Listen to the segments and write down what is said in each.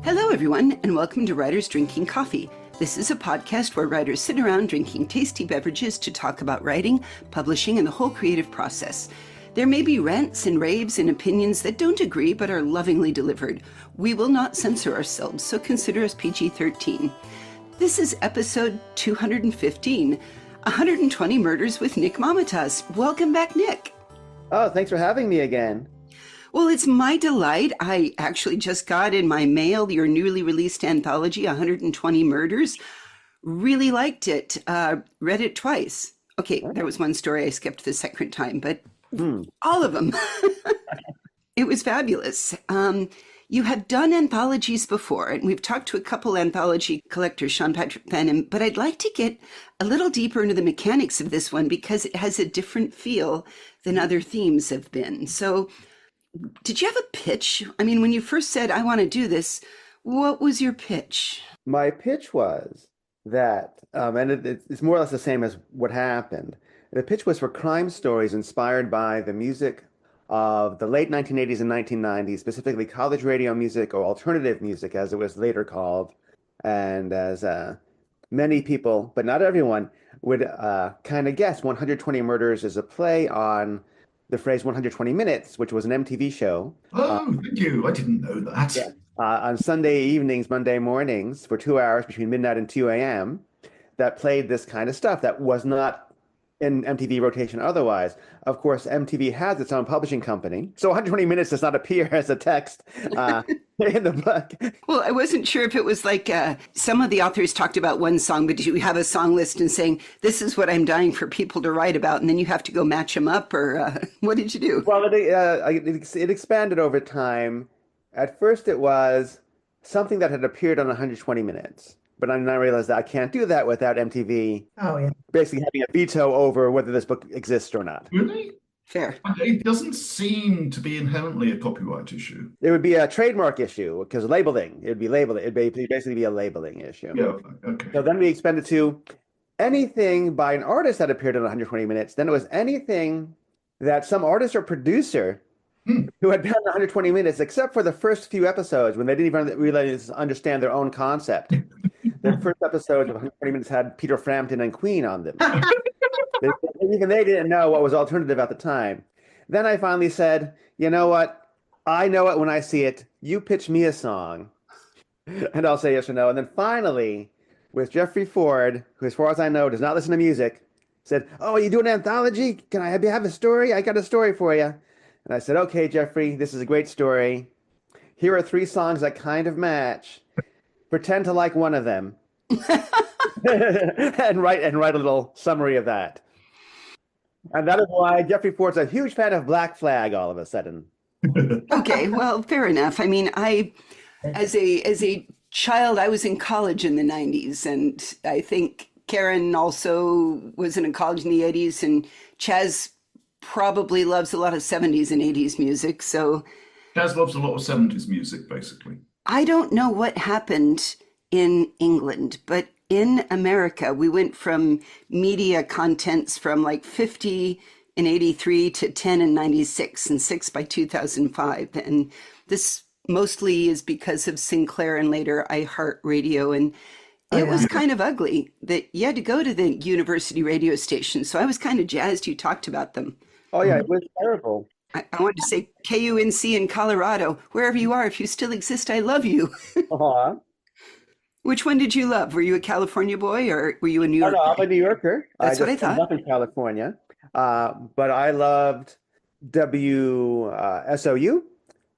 Hello, everyone, and welcome to Writers Drinking Coffee. This is a podcast where writers sit around drinking tasty beverages to talk about writing, publishing, and the whole creative process. There may be rants and raves and opinions that don't agree but are lovingly delivered. We will not censor ourselves, so consider us PG-13. This is episode 215, 120 Murders with Nick Mamatas. Welcome back, Nick. Oh, thanks for having me again. Well, it's my delight. I actually just got in my mail your newly released anthology, 120 Murders. Really liked it. Read it twice. Okay, there was one story I skipped the second time, but all of them. It was fabulous. You have done anthologies before, and we've talked to a couple anthology collectors, Sean Patrick Fannin, but I'd like to get a little deeper into the mechanics of this one because it has a different feel than other themes have been. So, did you have a pitch? I mean, when you first said, I want to do this, what was your pitch? My pitch was that, and it's more or less the same as what happened. The pitch was for crime stories inspired by the music of the late 1980s and 1990s, specifically college radio music or alternative music, as it was later called. And as many people, but not everyone, would kind of guess, 120 Murders is a play on the phrase 120 Minutes, which was an MTV show. Oh, thank you. I didn't know that. Yeah. On Sunday evenings, Monday mornings, for 2 hours between midnight and 2 a.m., that played this kind of stuff that was not in MTV rotation otherwise. Of course, MTV has its own publishing company, so 120 Minutes does not appear as a text in the book. Well, I wasn't sure if it was like some of the authors talked about one song, but do you have a song list and saying, this is what I'm dying for people to write about, and then you have to go match them up, or what did you do? Well, it expanded over time. At first, it was something that had appeared on 120 Minutes. But I now realized that I can't do that without MTV basically having a veto over whether this book exists or not. Really? Fair. It doesn't seem to be inherently a copyright issue. It would be a trademark issue because labeling. It'd basically be a labeling issue. Yeah, okay. So then we expanded to anything by an artist that appeared in 120 Minutes. Then it was anything that some artist or producer who had done 120 Minutes, except for the first few episodes when they didn't even really understand their own concept. The first episodes of 120 Minutes had Peter Frampton and Queen on them. Even they didn't know what was alternative at the time. Then I finally said, you know what? I know it when I see it. You pitch me a song, and I'll say yes or no. And then finally, with Jeffrey Ford, who, as far as I know, does not listen to music, said, oh, you do an anthology? Can I have a story? I got a story for you. And I said, okay, Jeffrey, this is a great story. Here are 3 songs that kind of match. Pretend to like one of them. and write a little summary of that. And that is why Jeffrey Ford's a huge fan of Black Flag all of a sudden. Okay, well, fair enough. I mean, as a child, I was in college in the 90s, and I think Karen also was in a college in the 80s, and Chaz probably loves a lot of 70s and 80s music. So Chaz loves a lot of 70s music, basically. I don't know what happened in England, but in America, we went from media contents from like 50 in 83 to 10 in 96 and 6 by 2005. And this mostly is because of Sinclair and later iHeartRadio. And it was kind of ugly that you had to go to the university radio station. So I was kind of jazzed you talked about them. Oh, yeah, it was terrible. I wanted to say KUNC in Colorado, wherever you are, if you still exist, I love you. Uh-huh. Which one did you love? Were you a California boy or were you a New Yorker? No, I'm a New Yorker. That's what I thought. Up in California. But I loved WSOU,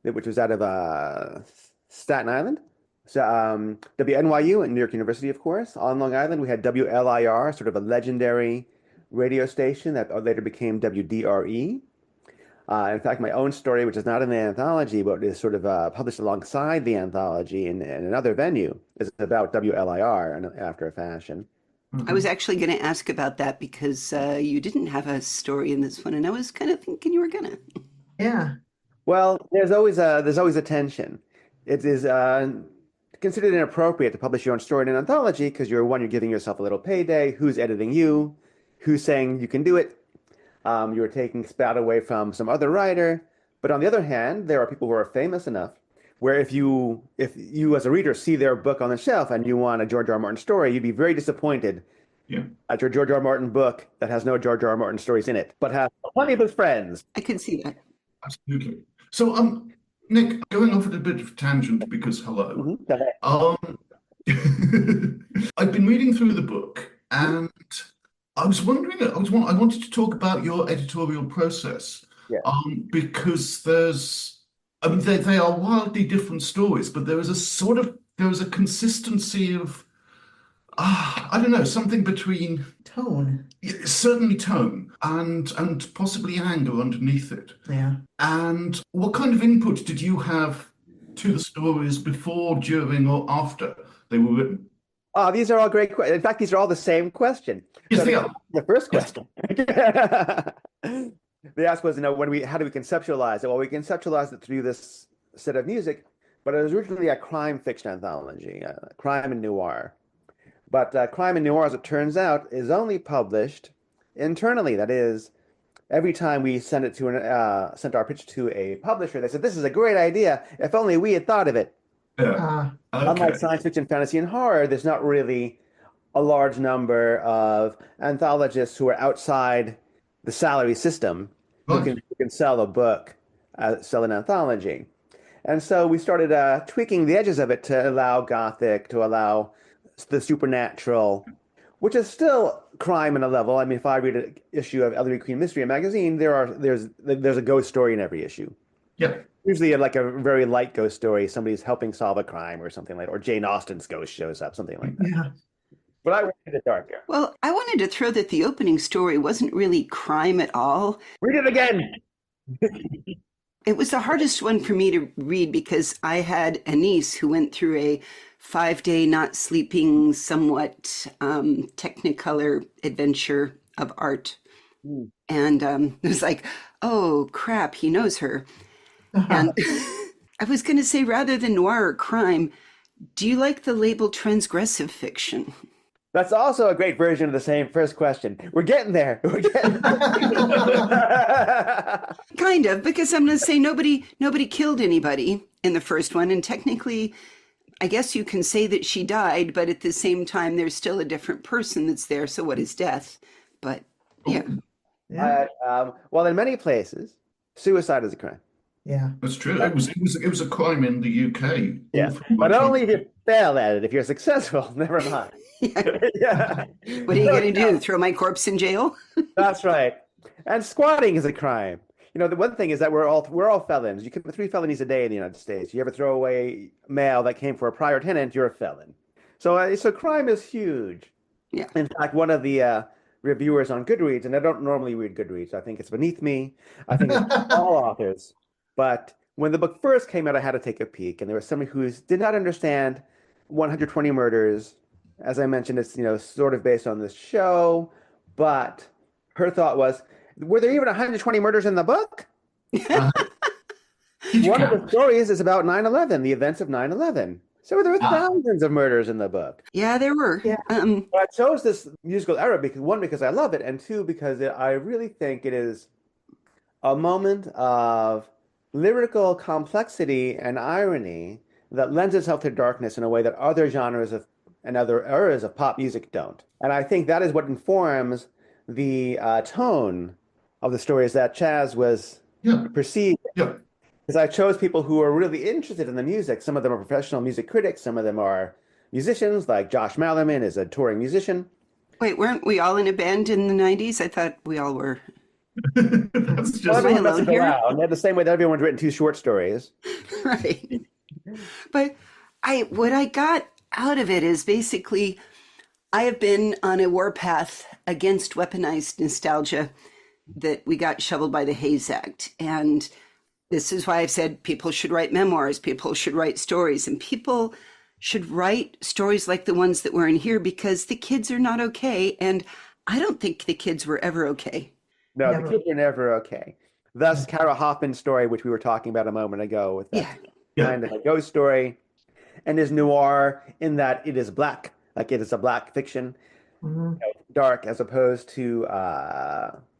which was out of Staten Island. So WNYU and New York University, of course. On Long Island, we had WLIR, sort of a legendary radio station that later became WDRE. In fact, my own story, which is not in the anthology, but is sort of published alongside the anthology in another venue, is about WLIR after a fashion. I was actually going to ask about that because you didn't have a story in this one, and I was kind of thinking you were going to. Yeah. Well, there's always a tension. It is considered inappropriate to publish your own story in an anthology because you're giving yourself a little payday. Who's editing you? Who's saying you can do it? You're taking spout away from some other writer. But on the other hand, there are people who are famous enough Where if you as a reader see their book on the shelf and you want a George R. R. Martin story, you'd be very disappointed Yeah, at your George R. R. Martin book that has no George R. R. Martin stories in it, but has plenty of his friends. I could see that. absolutely. So, Nick, going off at a bit of tangent because hello. Mhm. Go ahead. Um, I've been reading through the book, Mhm. and I wanted to talk about your editorial process, Yeah. because I mean, they are wildly different stories, but there is a consistency of, I don't know, something between Tone. certainly tone and possibly anger underneath it. Yeah. And what kind of input did you have to the stories before, during, or after they were written? Oh, these are all great questions. In fact, these are all the same question. Yes, So they are. the first Yes. question they asked was, how do we conceptualize it? Well, we conceptualized it through this set of music, but it was originally a crime fiction anthology, crime and noir. But crime and noir, as it turns out, is only published internally. That is, every time we sent our pitch to a publisher, they said, "This is a great idea. If only we had thought of it." Yeah. Unlike Okay. science fiction, fantasy, and horror, there's not really a large number of anthologists who are outside the salary system Right. who can sell a book, sell an anthology. And so we started tweaking the edges of it to allow gothic, to allow the supernatural, which is still crime in a level. I mean, if I read an issue of Ellery Queen Mystery magazine, there's a ghost story in every issue. Yeah. Usually like a very light ghost story, somebody's helping solve a crime or something like, or Jane Austen's ghost shows up, something like that. Yeah. But I wanted it darker. Well, I wanted to throw that the opening story wasn't really crime at all. Read it again. It was the hardest one for me to read because I had a niece who went through a 5 day not sleeping, somewhat technicolor adventure of art. Hmm. And it was like, oh crap, he knows her. And I was going to say, rather than noir or crime, do you like the label transgressive fiction? That's also a great version of the same first question. We're getting there. We're getting there. Kind of, because I'm going to say nobody killed anybody in the first one, and technically, I guess you can say that she died, but at the same time, there's still a different person that's there. So what is death? But yeah, Yeah. Well, in many places, suicide is a crime. Yeah. That's true. It was a crime in the UK. Yeah, but only if you fail at it. If you're successful, never mind. yeah. Yeah. What are you going to do? Throw my corpse in jail? That's right. And squatting is a crime. You know, the one thing is that we're all felons. You commit 3 felonies a day in the United States. You ever throw away mail that came for a prior tenant, you're a felon. So crime is huge. Yeah. In fact, one of the reviewers on Goodreads, and I don't normally read Goodreads. I think it's beneath me. I think it's all authors. But when the book first came out, I had to take a peek, and there was somebody who did not understand 120 Murders. As I mentioned, it's sort of based on this show, but her thought was, were there even 120 murders in the book? Uh, did you One of the count? stories is about 9/11, the events of 9/11. So there were Ah, thousands of murders in the book. Yeah, there were. Yeah. But I chose this musical era because one, because I love it, and two, because I really think it is a moment of lyrical complexity and irony that lends itself to darkness in a way that other genres and other eras of pop music don't. And I think that is what informs the tone of the stories that Chaz was yeah. perceived. Yeah. Because I chose people who are really interested in the music. Some of them are professional music critics. Some of them are musicians, like Josh Mallerman is a touring musician. Wait, weren't we all in a band in the 90s? I thought we all were. That's Well, just Am I everyone alone messes here? around. The same way that everyone's written 2 short stories. Right. But what I got out of it is basically I have been on a warpath against weaponized nostalgia that we got shoveled by the Hayes Act. And this is why I've said people should write memoirs, people should write stories, and people should write stories like the ones that were in here because the kids are not okay. And I don't think the kids were ever okay. No, the Never. kids are never okay. Thus, Kara Hoffman's story, which we were talking about a moment ago, with Yeah. that yeah. kind of a ghost story, and is noir in that it is black, like it is a black fiction, Mhm. dark as opposed to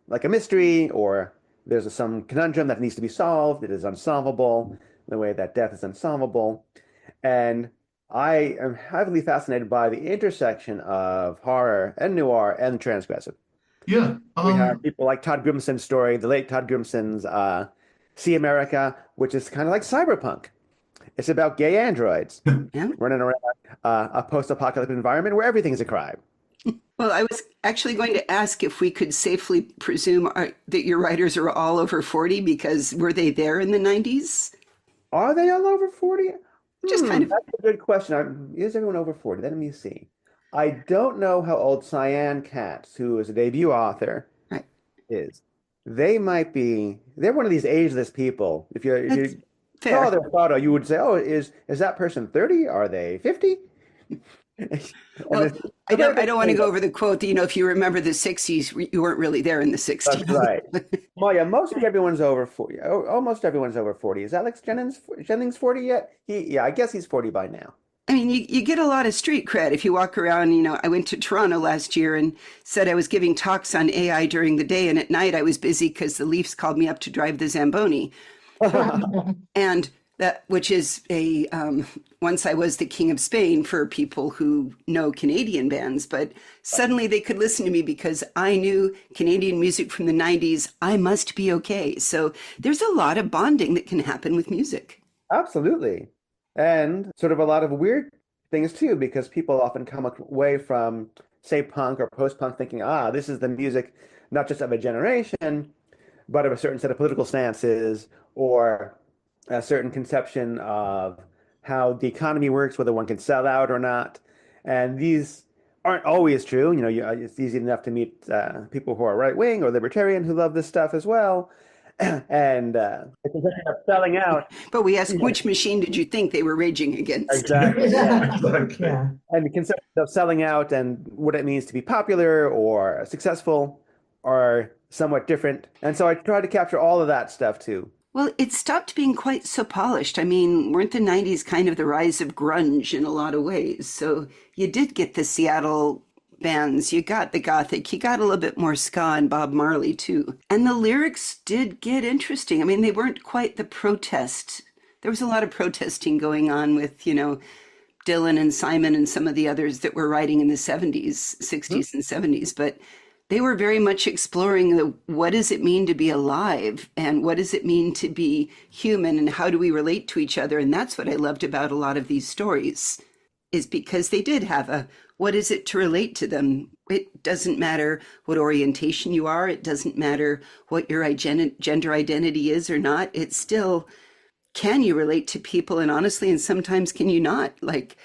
like a mystery, or there's some conundrum that needs to be solved. It is unsolvable. the way that death is unsolvable. And I am heavily fascinated by the intersection of horror and noir and transgressive. Yeah. We have people like Todd Grimson's story, the late Todd Grimson's See America, which is kind of like cyberpunk. It's about gay androids Yeah. running around a post-apocalyptic environment where everything is a crime. Well, I was actually going to ask if we could safely presume that your writers are all over 40 because were they there in the 90s? Are they all over 40? Just kind of, That's a good question. Is everyone over 40? Let me see. I don't know how old Cyan Katz, who is a debut author, right. is. They're one of these ageless people. If That's you saw fair. their photo, you would say, "Oh, is that person 30? Are they 50?" And Well, it's I don't want to go over the quote that, if you remember the 60s, you weren't really there in the That's 60s. right. Well, yeah, mostly everyone's over 40. Almost everyone's over 40. Is Jennings 40 yet? Yeah, I guess he's 40 by now. I mean, you get a lot of street cred if you walk around. I went to Toronto last year and said I was giving talks on AI during the day, and at night I was busy because the Leafs called me up to drive the Zamboni. And that, which is once I was the king of Spain for people who know Canadian bands, but suddenly they could listen to me because I knew Canadian music from the 90s. I must be okay. So there's a lot of bonding that can happen with music. Absolutely. And sort of a lot of weird things too, because people often come away from, say, punk or post-punk thinking, this is the music not just of a generation, but of a certain set of political stances or a certain conception of how the economy works, whether one can sell out or not. And these aren't always true. It's easy enough to meet people who are right wing or libertarian who love this stuff as well. And the conception of selling out. But we asked, which machine did you think they were raging against? Exactly. Yeah. Exactly. Yeah. And the concept of selling out and what it means to be popular or successful are somewhat different. And so I try to capture all of that stuff too. Well, it stopped being quite so polished. I mean, weren't the 90s kind of the rise of grunge in a lot of ways? So you did get the Seattle bands, you got the Gothic, you got a little bit more ska and Bob Marley too. And the lyrics did get interesting. I mean, they weren't quite the protest. There was a lot of protesting going on with, Dylan and Simon and some of the others that were writing in the 70s, 60s, and 70s, but they were very much exploring what does it mean to be alive and what does it mean to be human and how do we relate to each other. And that's what I loved about a lot of these stories is because they did have what is it to relate to them. It doesn't matter what orientation you are. It doesn't matter what your gender identity is or not. It's still, can you relate to people? And honestly, and sometimes can you not? Like,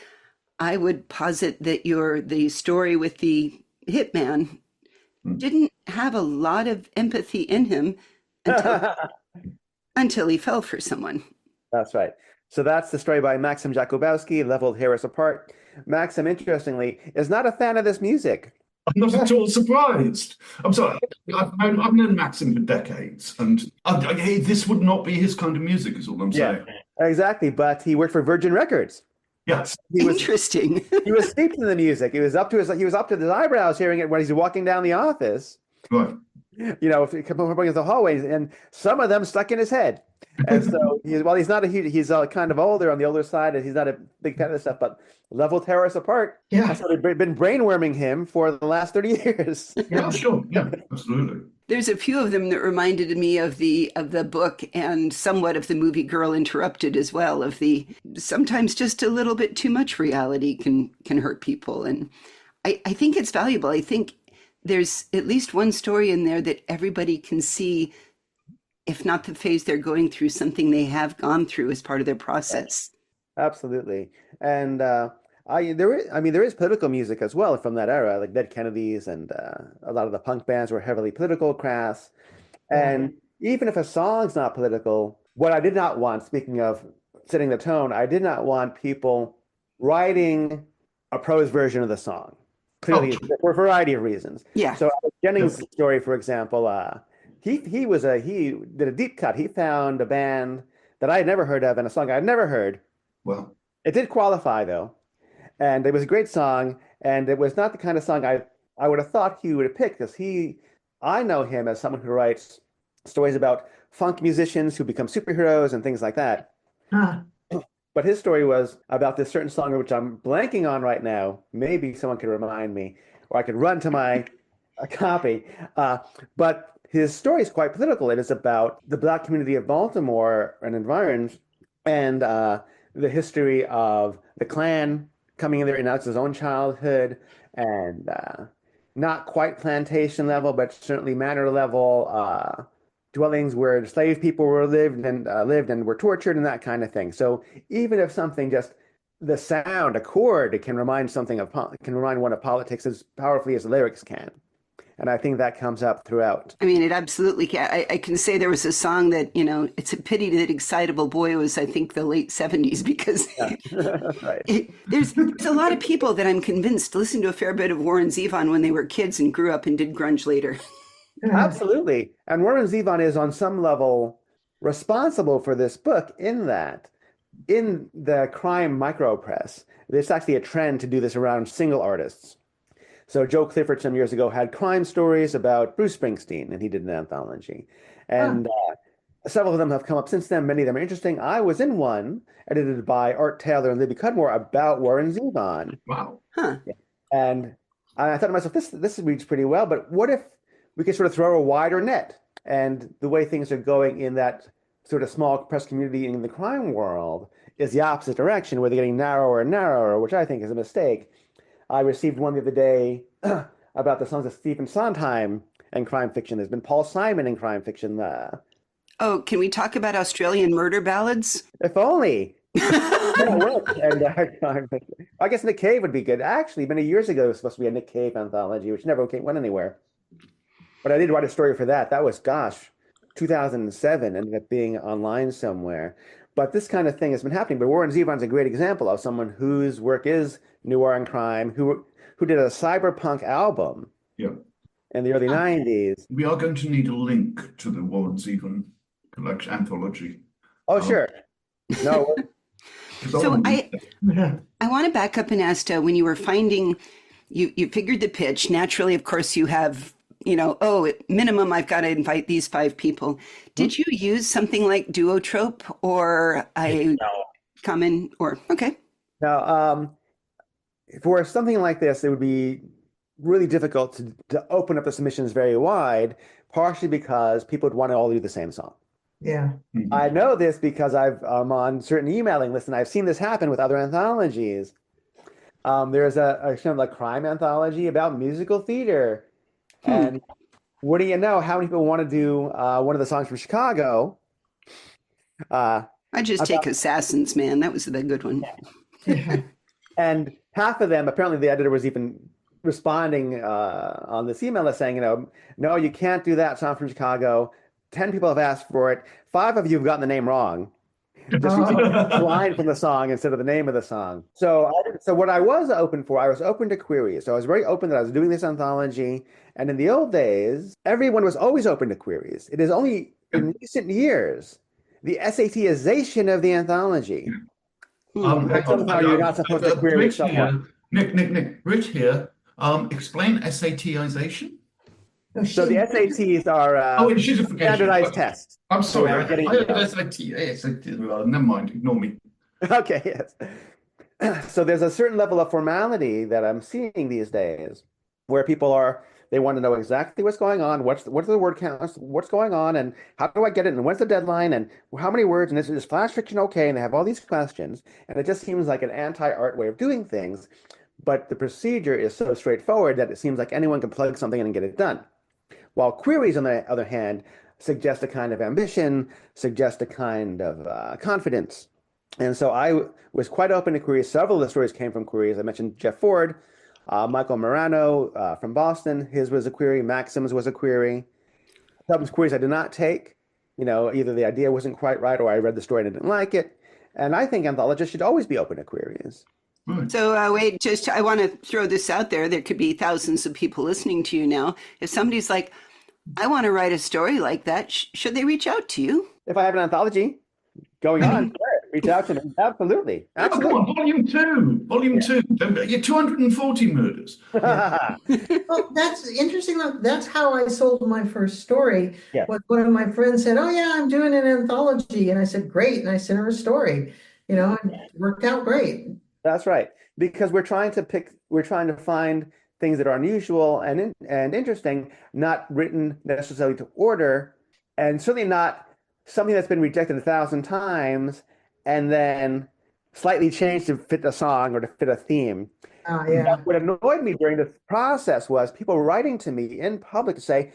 I would posit that the story with the hitman didn't have a lot of empathy in him until until he fell for someone. That's right. So that's the story by Maxim Jakubowski, Leveled Harris Apart. Maxim, interestingly, is not a fan of this music. I'm not at all surprised. I'm sorry. I've known Maxim for decades, and this would not be his kind of music, is all I'm saying. Exactly. But he worked for Virgin Records. Yes. Interesting. He was steeped in the music. He was up to his eyebrows hearing it when he's walking down the office. Right. If you come up against the hallways, and some of them stuck in his head. And so he's not he's kind of older on the older side, and he's not a big fan of this stuff. But Level Terrace Apart, Yeah. has sort of been brainworming him for the last 30 years. Yeah, sure. Yeah, absolutely. There's a few of them that reminded me of the book and somewhat of the movie Girl Interrupted as well, of the sometimes just a little bit too much reality can hurt people. And I think it's valuable. I think there's at least one story in there that everybody can see, if not the phase they're going through, something they have gone through as part of their process. Absolutely. And there is political music as well from that era, like Dead Kennedys, and a lot of the punk bands were heavily political, crass. And even if a song's not political, what I did not want, speaking of setting the tone, I did not want people writing a prose version of the song. Clearly, for a variety of reasons. Yeah. So Jennings' story, for example, he did a deep cut. He found a band that I had never heard of and a song I had never heard. Well, it did qualify though, and it was a great song. And it was not the kind of song I would have thought he would have picked, because I know him as someone who writes stories about funk musicians who become superheroes and things like that. Ah, But his story was about this certain song, which I'm blanking on right now. Maybe someone could remind me, or I could run to my copy. But his story is quite political. It is about the Black community of Baltimore and environs, and the history of the Klan coming in there and out his own childhood, and not quite plantation level, but certainly manor level. Dwellings where slave people were lived and were tortured and that kind of thing. So even if something just the sound, a chord, can remind can remind one of politics as powerfully as the lyrics can. And I think that comes up throughout. I mean, it absolutely can. I can say there was a song that, it's a pity that Excitable Boy was, I think, the late 70s because Yeah. Right. there's a lot of people that I'm convinced listened to a fair bit of Warren Zevon when they were kids and grew up and did grunge later. Absolutely. And Warren Zevon is on some level responsible for this book in that in the crime micropress, there's actually a trend to do this around single artists. So Joe Clifford some years ago had crime stories about Bruce Springsteen, and he did an anthology. And several of them have come up since then. Many of them are interesting. I was in one edited by Art Taylor and Libby Cudmore about Warren Zevon. Wow. Huh. And I thought to myself, this reads pretty well, but what if we could sort of throw a wider net? And the way things are going in that sort of small press community in the crime world is the opposite direction, where they're getting narrower and narrower, which I think is a mistake. I received one the other day about the sons of Stephen Sondheim and crime fiction. There's been Paul Simon in crime fiction. Oh, can we talk about Australian murder ballads? If only. And I guess Nick Cave would be good. Actually, many years ago, it was supposed to be a Nick Cave anthology, which never went anywhere. But I did write a story for that. That was, 2007, ended up being online somewhere. But this kind of thing has been happening. But Warren Zevon's a great example of someone whose work is noir and crime, who did a cyberpunk album Yeah. in the early 90s. We are going to need a link to the Warren Zevon collection anthology. Oh, sure. No, So I yeah. want to back up and ask, when you were finding, you figured the pitch. Naturally, of course, you have, at minimum, I've got to invite these 5 people. Did you use something like Duotrope or a common, or, okay. Now, for something like this, it would be really difficult to open up the submissions very wide, partially because people would want to all do the same song. Yeah. I know this because I'm on certain emailing lists, and I've seen this happen with other anthologies. There's a kind of like crime anthology about musical theater. And what do you know? How many people want to do one of the songs from Chicago? I just take Assassins, man. That was the good one. Yeah. And half of them, apparently the editor was even responding on this email list saying, no, you can't do that song from Chicago. 10 people have asked for it. 5 of you have gotten the name wrong. Just a line from the song instead of the name of the song. So what I was open for, I was open to queries. So I was very open that I was doing this anthology. And in the old days, everyone was always open to queries. It is only in recent years, the SATization of the anthology. Somehow you're not supposed to query Rich someone. here, Nick, Rich here. Explain SATization. So the SATs are standardized tests. I'm sorry. So I heard SAT. Well, never mind. Ignore me. Okay, yes. So there's a certain level of formality that I'm seeing these days where they want to know exactly what's going on, what's the word counts, what's going on, and how do I get it, and when's the deadline, and how many words, and is flash fiction okay? And they have all these questions, and it just seems like an anti-art way of doing things, but the procedure is so straightforward that it seems like anyone can plug something in and get it done. While queries, on the other hand, suggest a kind of ambition, suggest a kind of confidence. And so I was quite open to queries. Several of the stories came from queries. I mentioned Jeff Ford, Michael Morano from Boston. His was a query. Maxim's was a query. Some queries I did not take. Either the idea wasn't quite right or I read the story and I didn't like it. And I think anthologists should always be open to queries. So wait, I want to throw this out there. There could be thousands of people listening to you now. If somebody's like, I want to write a story like that, should they reach out to you? If I have an anthology going on, sure, reach out to me. Absolutely. Oh, come on, volume 2. Volume 2. You're 240 murders. Well, that's interesting. Look, that's how I sold my first story. Yeah, Was one of my friends said, "Oh yeah, I'm doing an anthology," and I said, "Great," and I sent her a story. And it worked out great. that's right. Because we're trying to find things that are unusual and interesting, not written necessarily to order, and certainly not something that's been rejected 1,000 times and then slightly changed to fit a song or to fit a theme. Yeah. What annoyed me during this process was people writing to me in public to say,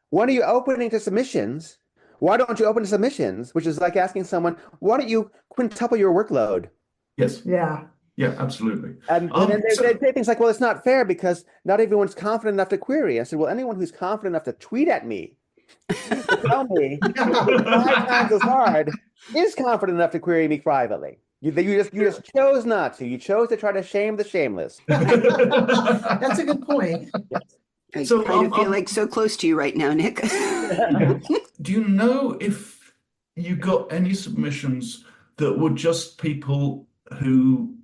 when are you opening to submissions? Why don't you open to submissions? Which is like asking someone, why don't you quintuple your workload? Yes. Yeah. Yeah, absolutely. And then So they say things like, well, it's not fair because not everyone's confident enough to query. I said, well, anyone who's confident enough to tweet at me to tell me it's 5 times as hard is confident enough to query me privately. You just chose not to. You chose to try to shame the shameless. That's a good point. Yes. I so kind of feel like so close to you right now, Nick. do you know if you got any submissions that were just people who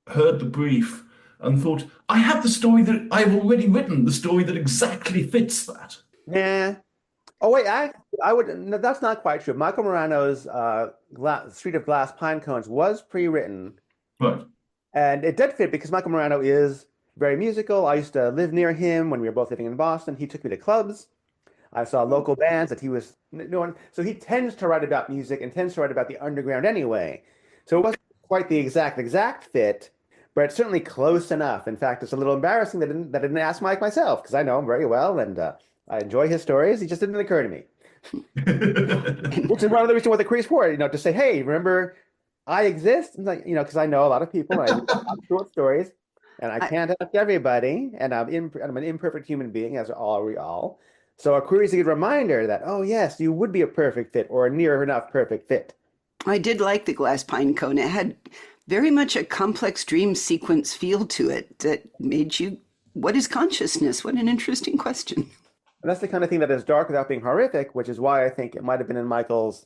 heard the brief and thought, I have the story that I've already written, the story that exactly fits that? Nah. Oh wait, I would. No, that's not quite true. Michael Morano's Street of Glass Pine Cones was pre-written, Right. and it did fit because Michael Morano is very musical. I used to live near him when we were both living in Boston. He took me to clubs. I saw local bands that he was doing. So he tends to write about music and tends to write about the underground anyway. So it wasn't quite the exact fit, but it's certainly close enough. In fact, it's a little embarrassing that I didn't ask Mike myself because I know him very well and I enjoy his stories. He just didn't occur to me. Which is one of the reasons why the Crease for it, to say, hey, remember I exist? And like, because I know a lot of people and I read a lot of short stories and I can't help everybody and I'm an imperfect human being, as are we all. So a query is a good reminder that, oh yes, you would be a perfect fit or a near enough perfect fit. I did like the glass pine cone. It had very much a complex dream sequence feel to it that made you, what is consciousness? What an interesting question. And that's the kind of thing that is dark without being horrific, which is why I think it might have been in Michael's,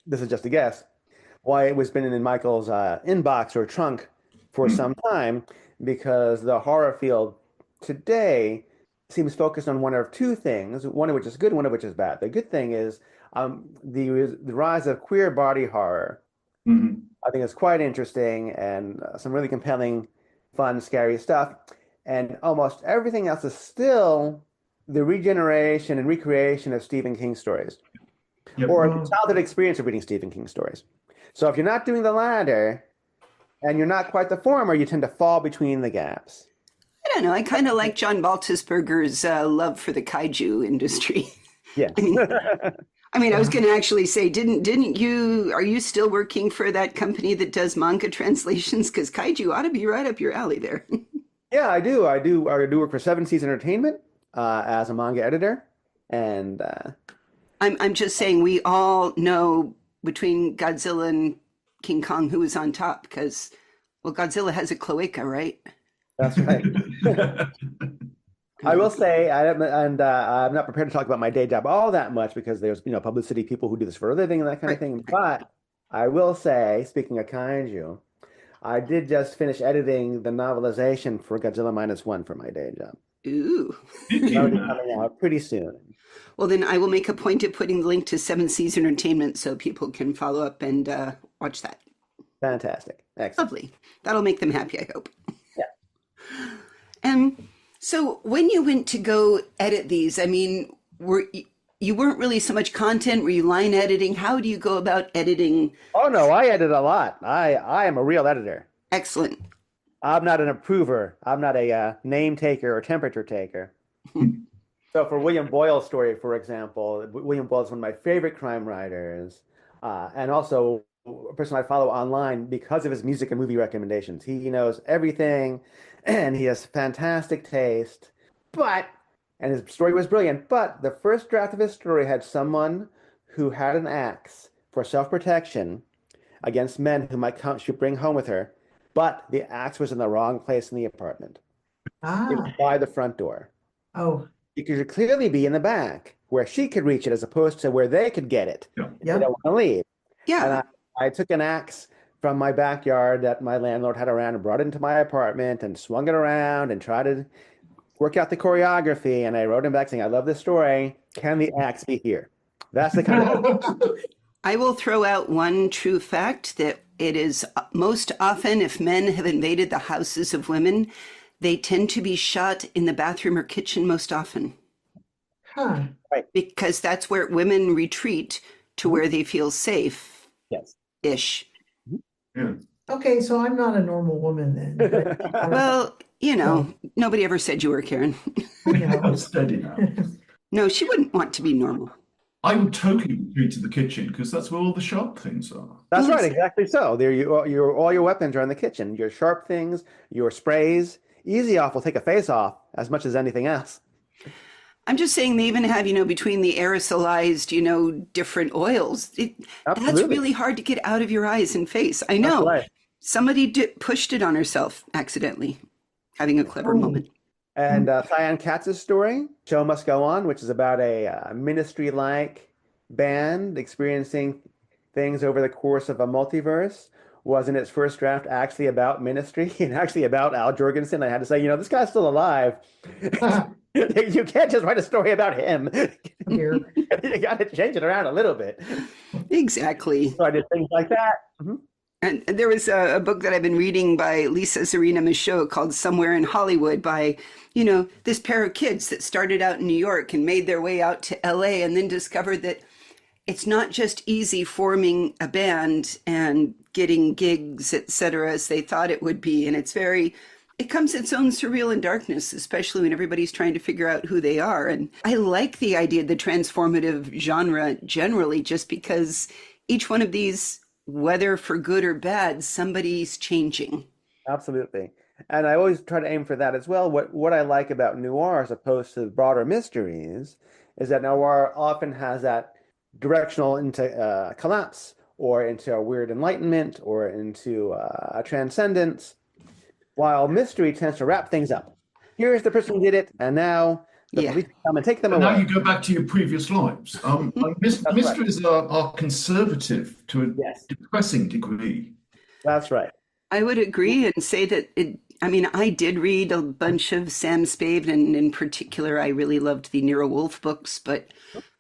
this is just a guess, why it was been in Michael's inbox or trunk for some time, because the horror field today seems focused on one of two things, one of which is good, one of which is bad. The good thing is the rise of queer body horror. Mhm. I think is quite interesting and some really compelling, fun, scary stuff. And almost everything else is still the regeneration and recreation of Stephen King stories Yep. or the childhood experience of reading Stephen King stories. So if you're not doing the latter and you're not quite the former, you tend to fall between the gaps. I don't know. I kind of like John Baltusberger's love for the kaiju industry. Yes. I mean, I was going to actually say, didn't you? Are you still working for that company that does manga translations? Because kaiju ought to be right up your alley there. Yeah, I do. I do work for Seven Seas Entertainment as a manga editor, and I'm just saying we all know between Godzilla and King Kong who was on top because, well, Godzilla has a cloaca, right? that's right. I will say, I'm not prepared to talk about my day job all that much because there's publicity people who do this for a living and that kind of Right. thing. But I will say, speaking of kaiju, I did just finish editing the novelization for Godzilla -1 for my day job. Ooh. Did That'll you be now? coming out pretty soon. Well, then I will make a point of putting the link to Seven Seas Entertainment so people can follow up and watch that. Fantastic. Excellent. Lovely. That'll make them happy, I hope. Yeah. So when you went to go edit these, I mean, you weren't really so much content, were you line editing? How do you go about editing? Oh no, I edit a lot. I am a real editor. Excellent. I'm not an approver. I'm not a name taker or temperature taker. So for William Boyle's story, for example, William Boyle is one of my favorite crime writers, and also a person I follow online because of his music and movie recommendations. He knows everything, and he has fantastic taste. And his story was brilliant, but the first draft of his story had someone who had an axe for self-protection against men who might come, she'd bring home with her, but the axe was in the wrong place in the apartment. It was Ah, by the front door. oh, It could clearly be in the back where she could reach it as opposed to where they could get it. Yeah. They yep. don't want to leave. And Yeah. I took an axe from my backyard that my landlord had around and brought it into my apartment and swung it around and tried to work out the choreography, and I wrote him back saying, I love this story. Can the axe be here? That's the kind of I will throw out one true fact that it is most often, if men have invaded the houses of women, they tend to be shot in the bathroom or kitchen most often Huh. right. because that's where women retreat to Mhm. where they feel safe Yes. ish. Yeah. Okay, so I'm not a normal woman then, but Well, nobody ever said you were, Karen. I know. Steady now. No, she wouldn't want to be normal. I would totally retreat to the kitchen because that's where all the sharp things are. That's Well, right, exactly so. There all your weapons are in the kitchen. Your sharp things, your sprays. Easy Off will take a face off as much as anything else. I'm just saying they even have, between the aerosolized, different oils. That's Absolutely. really hard to get out of your eyes and face. I That's know. right. Somebody pushed it on herself accidentally, having a clever Oh, moment. And Cyan Katz's story, Show Must Go On, which is about a ministry-like band experiencing things over the course of a multiverse, was in its first draft actually about ministry and actually about Al Jorgensen. I had to say, this guy's still alive. You can't just write a story about him. dear. You got to change it around a little bit. Exactly. So I did things like that. Mhm. And there was a book that I've been reading by Lisa Serena Michaud called Somewhere in Hollywood by, this pair of kids that started out in New York and made their way out to LA and then discovered that it's not just easy forming a band and getting gigs, etc., as they thought it would be. And it comes its own surreal and darkness, especially when everybody's trying to figure out who they are. And I like the idea of the transformative genre generally, just because each one of these, whether for good or bad, somebody's changing. Absolutely. And I always try to aim for that as well. What I like about noir as opposed to broader mysteries is that noir often has that directional into collapse or into a weird enlightenment or into a transcendence, while mystery tends to wrap things up. Here's the person who did it, and now the Yeah. police come and take them And now away. you go back to your previous lives. That's right. Mysteries are conservative to a Yes, depressing degree. that's right. I would agree and say that I did read a bunch of Sam Spade, and in particular, I really loved the Nero Wolfe books, but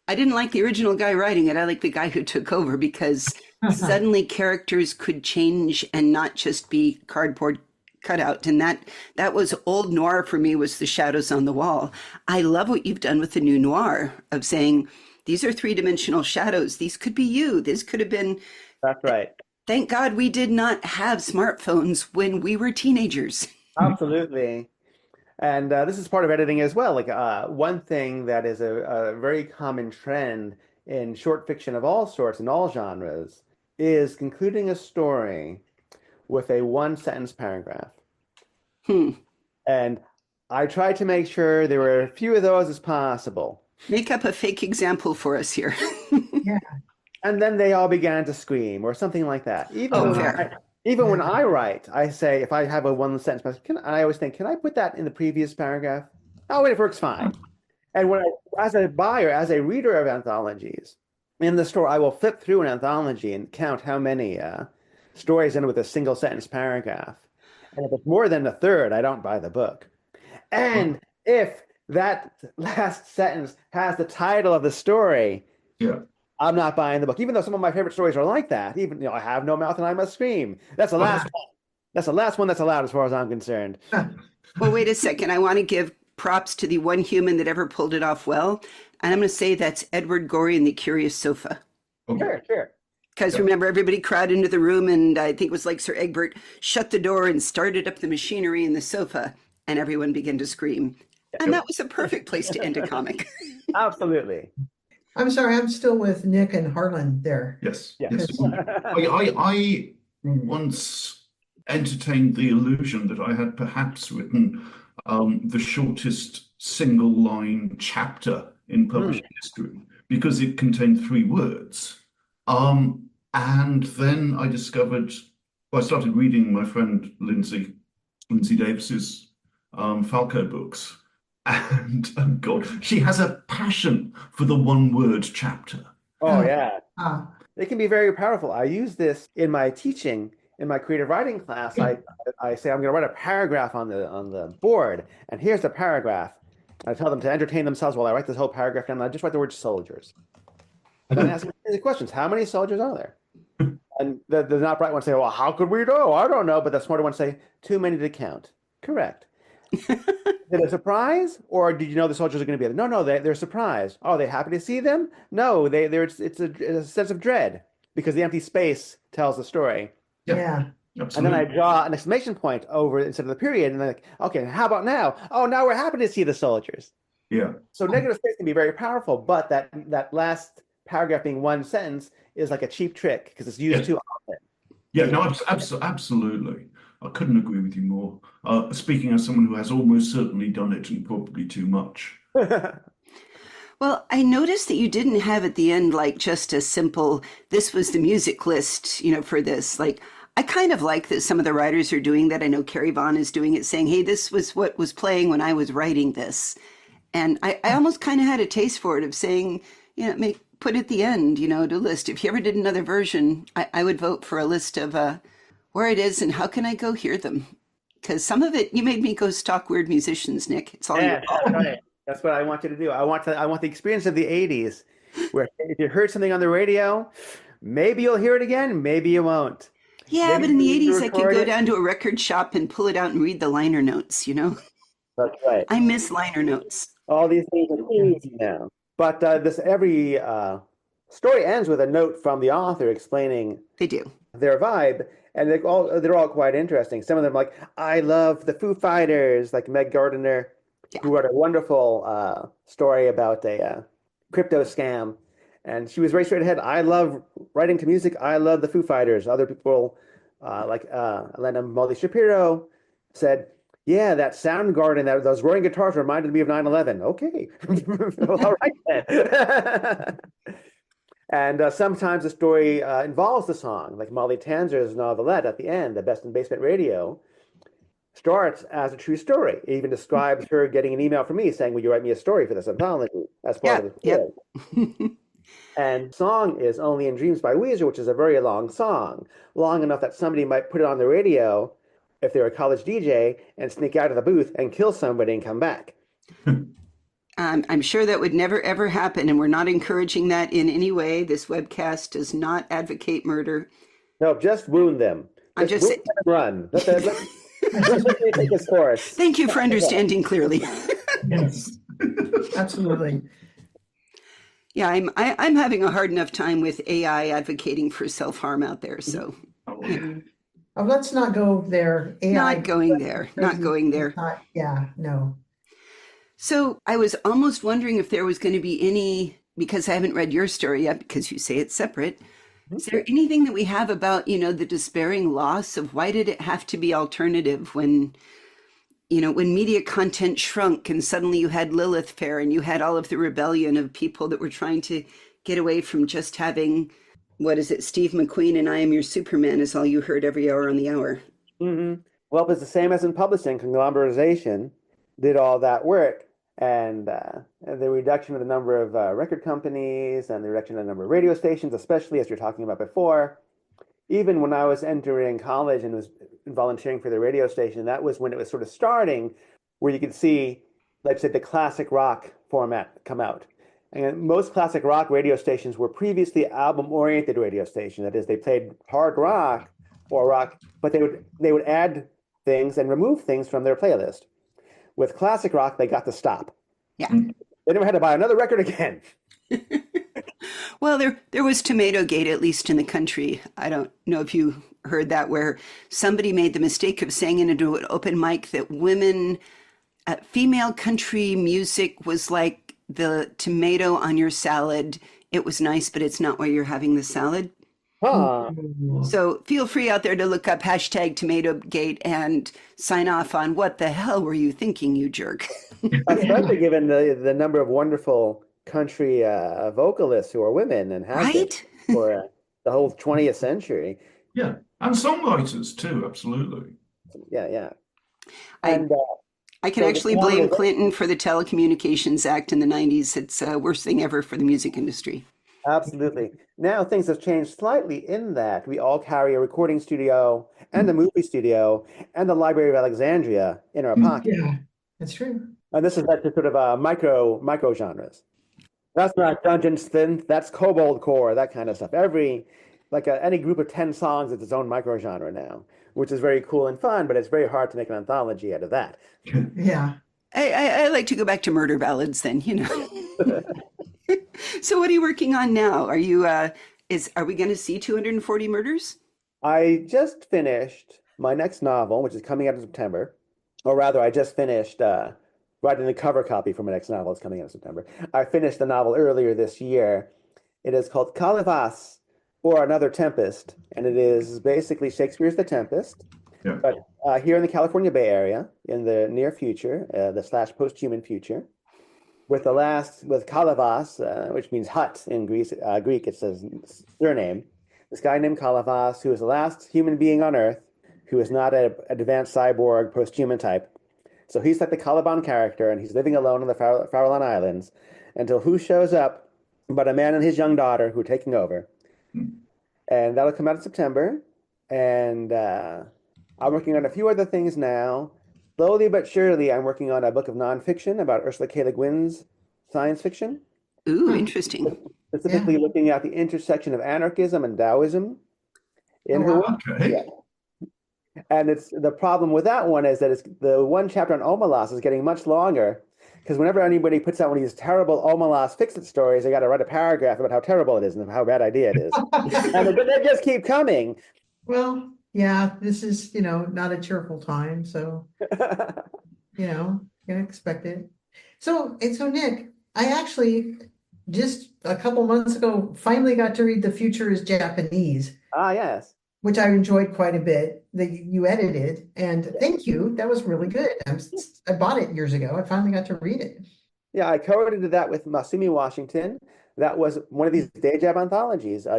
I didn't like the original guy writing it. I like the guy who took over because suddenly characters could change and not just be cardboard cutout. And that was old noir for me, was the shadows on the wall. I love what you've done with the new noir of saying these are three-dimensional shadows. These could be you. This could have been. That's right. Thank God we did not have smartphones when we were teenagers. Absolutely. And this is part of editing as well. Like one thing that is a very common trend in short fiction of all sorts and all genres is concluding a story with a one sentence paragraph. Hmm. And I tried to make sure there were as few of those as possible. Make up a fake example for us here. Yeah. And then they all began to scream or something like that. Oh, fair. Even when I write, I say, if I have a one sentence paragraph, I always think, can I put that in the previous paragraph? Oh, it works fine. And as a buyer, as a reader of anthologies, in the store, I will flip through an anthology and count how many stories end with a single sentence paragraph. And if it's more than a third, I don't buy the book. And if that last sentence has the title of the story, Yeah. I'm not buying the book, even though some of my favorite stories are like that. Even, I have no mouth and I must scream. That's the last one. That's the last one that's allowed as far as I'm concerned. Well, wait a second. I want to give props to the one human that ever pulled it off well. And I'm going to say that's Edward Gorey in The Curious Sofa. Sure, sure. Because remember, everybody crowded into the room, and I think it was like Sir Egbert shut the door and started up the machinery in the sofa, and everyone began to scream. And that was a perfect place to end a comic. Absolutely. I'm sorry, I'm still with Nick and Harlan there. Yes. Yes. I once entertained the illusion that I had perhaps written the shortest single line chapter in publishing history because it contained 3 words. And then I discovered, I started reading my friend Lindsay Davis's Falco books. And oh God, she has a passion for the one-word chapter. Oh, yeah. Ah, They can be very powerful. I use this in my teaching in my creative writing class, I say I'm going to write a paragraph on the board, and here's the paragraph. I tell them to entertain themselves while I write this whole paragraph down. And I just write the word soldiers, and then I ask them the questions: How many soldiers are there? And the not bright ones say, "Well, how could we know? I don't know." But the smarter ones say, "Too many to count." Correct. Is it a surprise, or did you know the soldiers are going to be there? No, no, they're surprised. Oh, are they happy to see them? No, it's a sense of dread because the empty space tells the story. Yeah. And then I Absolutely. draw an exclamation point over instead of the period, and then like, okay, how about now? Oh, now we're happy to see the soldiers. Yeah. So negative space can be very powerful, but that last paragraph being one sentence is like a cheap trick because it's used Yeah. too often. Yeah. No, absolutely. I couldn't agree with you more. Speaking as someone who has almost certainly done it and probably too much. Well, I noticed that you didn't have at the end like just a simple, this was the music list, for this. Like, I kind of like that some of the writers are doing that. I know Carrie Vaughn is doing it, saying, hey, this was what was playing when I was writing this. And I almost kind of had a taste for it of saying, put at the end, to list. If you ever did another version, I would vote for a list of where it is and how can I go hear them. Because some of it, you made me go stalk weird musicians, Nick. It's all your Yeah, that's right. That's what I want you to do. I want the experience of the 80s, where if you heard something on the radio, maybe you'll hear it again, maybe you won't. Yeah, Maybe but in the you 80s, I could record go it. down to a record shop and pull it out and read the liner notes. That's right. I miss liner notes. All these things are easy now. But this every story ends with a note from the author explaining They do. their vibe, and they're all quite interesting. Some of them like I love the Foo Fighters, like Meg Gardiner, Yeah. who wrote a wonderful story about a crypto scam, and she was very straight ahead. I love writing to music. I love the Foo Fighters. Other people like Elena Molly Shapiro said, "Yeah, that Soundgarden, those roaring guitars reminded me of 9/11." Okay, well, all right then. And sometimes the story involves the song, like Molly Tanzer's novelette at the end, The Best in Basement Radio, starts as a true story. It even describes her getting an email from me saying, "Will you write me a story for this anthology?" as part Yeah. of the Yep. story. And song is Only in Dreams by Weezer, which is a very long song, long enough that somebody might put it on the radio if they're a college DJ and sneak out of the booth and kill somebody and come back. I'm sure that would never, ever happen, and we're not encouraging that in any way. This webcast does not advocate murder. No, just wound them. I'm Just just wound them and run. Let me take his course. Thank you for understanding clearly. Yes. Absolutely. Yeah, I'm having a hard enough time with AI advocating for self-harm out there. So Let's not go there. AI. not going there. Not going there. Yeah, no. So I was almost wondering if there was going to be any, because I haven't read your story yet, because you say it's separate. Is there anything that we have about, the despairing loss of why did it have to be alternative when media content shrunk and suddenly you had Lilith Fair and you had all of the rebellion of people that were trying to get away from just having, what is it, Steve McQueen and I Am Your Superman is all you heard every hour on the hour. Mm-hmm. Well, it's the same as in publishing. Conglomerization did all that work. And the reduction of the number of record companies and the reduction of the number of radio stations, especially as you're talking about before. Even when I was entering college and was volunteering for the radio station, that was when it was sort of starting, where you could see, let's say, the classic rock format come out. And most classic rock radio stations were previously album-oriented radio stations. That is, they played hard rock or rock, but they would add things and remove things from their playlist. With classic rock, they got to stop. Yeah. They never had to buy another record again. Well, there was Tomato-gate, at least in the country. I don't know if you heard that, where somebody made the mistake of saying into an open mic that female country music was like the tomato on your salad. It was nice, but it's not why you're having the salad. Huh. So feel free out there to look up #Tomatogate and sign off on what the hell were you thinking, you jerk. Especially given the number of wonderful country vocalists who are women and have been Right? for the whole 20th century. Yeah. And songwriters too, absolutely. Yeah. I And can so actually the blame song is- Clinton for the Telecommunications Act in the 90s. It's the worst thing ever for the music industry. Absolutely. Now things have changed slightly in that we all carry a recording studio and a movie studio and the Library of Alexandria in our pocket. Yeah, that's true. And this is led to sort of micro genres. That's not Dungeons Synth, that's Kobold Core, that kind of stuff. Any group of 10 songs is its own micro genre now, which is very cool and fun, but it's very hard to make an anthology out of that. Yeah. I like to go back to murder ballads then, you know. So what are you working on now? Are we going to see 240 murders? I just finished my next novel, which is coming out in September. Or rather, I just finished writing the cover copy for my next novel. It's coming out in September. I finished the novel earlier this year. It is called Calivas, or Another Tempest, and it is basically Shakespeare's The Tempest, Yeah. but here in the California Bay Area in the near future, the slash post-human future, with Calivas, which means hut in Greek, it says surname. This guy named Calivas, who is the last human being on Earth, who is not an advanced cyborg post-human type. So he's like the Caliban character, and he's living alone in the Farallon Islands until who shows up but a man and his young daughter who are taking over. And that'll come out in September. And I'm working on a few other things now. Slowly but surely, I'm working on a book of nonfiction about Ursula K. Le Guin's science fiction, Ooh, interesting. specifically looking at the intersection of anarchism and Taoism in Oh, her wow. work. Okay. Yeah. And it's the problem with that one is that it's the one chapter on Omelas is getting much longer because whenever anybody puts out one of these terrible Omelas fix-it stories, they got to write a paragraph about how terrible it is and how bad idea it is. And they just keep coming. Well, yeah, this is, not a cheerful time, so, can expect it. So Nick, I actually just a couple months ago finally got to read The Future is Japanese, Ah, yes. which I enjoyed quite a bit, that you edited, and thank you. That was really good. I bought it years ago. I finally got to read it. Yeah, I co-edited that with Masumi Washington. That was one of these day job anthologies. I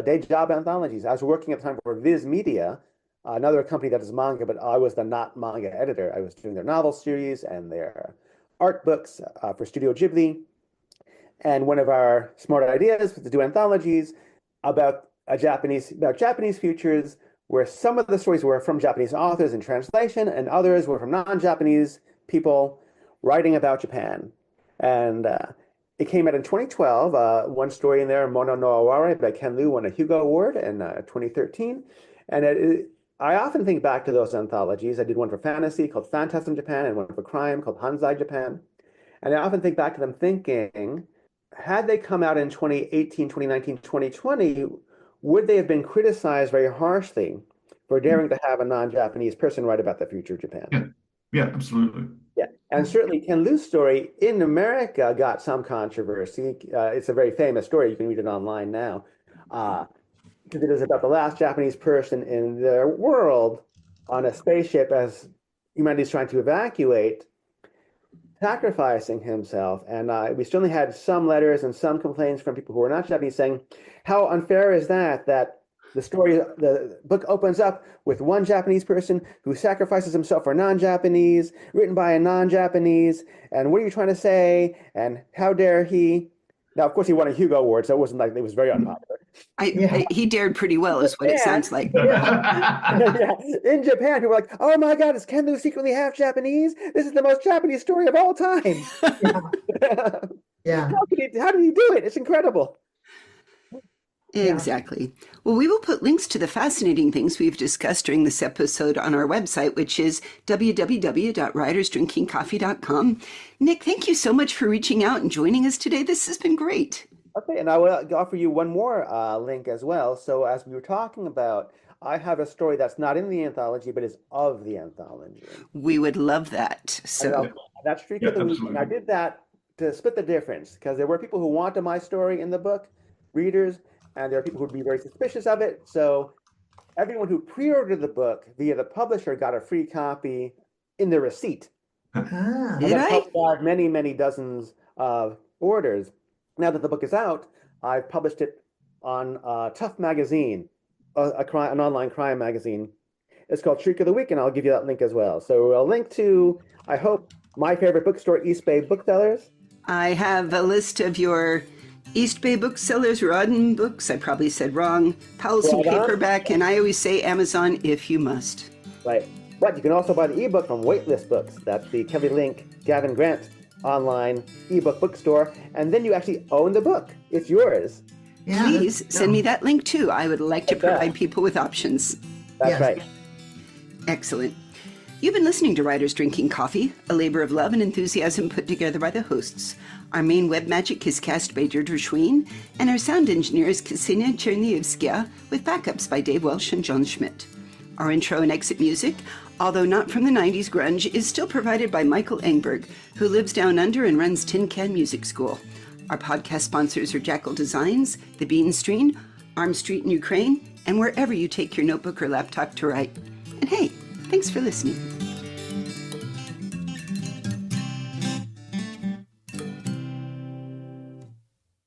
was working at the time for Viz Media, another company that does manga, but I was the not manga editor. I was doing their novel series and their art books for Studio Ghibli. And one of our smart ideas was to do anthologies about Japanese futures, where some of the stories were from Japanese authors in translation, and others were from non-Japanese people writing about Japan. And it came out in 2012. One story in there, Mono no Aware by Ken Liu, won a Hugo Award in 2013. And I often think back to those anthologies. I did one for fantasy called Phantasm Japan and one for crime called Hanzai Japan. And I often think back to them thinking, had they come out in 2018, 2019, 2020, would they have been criticized very harshly for daring to have a non-Japanese person write about the future of Japan? Yeah. Yeah, absolutely. Yeah, and certainly Ken Liu's story in America got some controversy. It's a very famous story. You can read it online now. Because it is about the last Japanese person in the world on a spaceship as humanity is trying to evacuate, sacrificing himself. And we certainly had some letters and some complaints from people who were not Japanese saying, how unfair is that the book opens up with one Japanese person who sacrifices himself for non-Japanese, written by a non-Japanese, and what are you trying to say? And how dare he? Now, of course, he won a Hugo Award, so it wasn't like it was very unpopular. He dared pretty well, is what it sounds like. Yeah. In Japan, people were like, "Oh my God, is Ken Liu secretly half Japanese? This is the most Japanese story of all time." Yeah. How did he do it? It's incredible. Exactly. Well, we will put links to the fascinating things we've discussed during this episode on our website, which is www.writersdrinkingcoffee.com. Nick, thank you so much for reaching out and joining us today. This has been great. Okay, and I will offer you one more link as well. So as we were talking about, I have a story that's not in the anthology, but is of the anthology. We would love that. So that's Streak of the Week. And I absolutely. did that to split the difference because there were people who wanted my story in the book, readers, and there are people who would be very suspicious of it. So everyone who pre-ordered the book via the publisher got a free copy in the receipt. Ah. Did I? I've many, many dozens of orders. Now that the book is out, I've published it on Tough Magazine, an online crime magazine. It's called Shriek of the Week, and I'll give you that link as well. So I'll link to, I hope, my favorite bookstore, East Bay Booksellers. I have a list of your East Bay Booksellers, Rodden Books, I probably said wrong, Powell's and Right on. Paperback, and I always say Amazon if you must. Right. But you can also buy the ebook from Waitlist Books. That's the Kelly Link, Gavin Grant online ebook bookstore. And then you actually own the book. It's yours. Yeah, Please send me that link too. I would like to Okay. provide people with options. That's Yes. right. Excellent. You've been listening to Writers Drinking Coffee, a labor of love and enthusiasm put together by the hosts. Our main web magic is cast by Deirdre Schween, and our sound engineer is Ksenia Chernievskia, with backups by Dave Welsh and John Schmidt. Our intro and exit music, although not from the 90s grunge, is still provided by Michael Engberg, who lives down under and runs Tin Can Music School. Our podcast sponsors are Jackal Designs, The Bean Stream, Arm Street in Ukraine, and wherever you take your notebook or laptop to write. And hey, thanks for listening.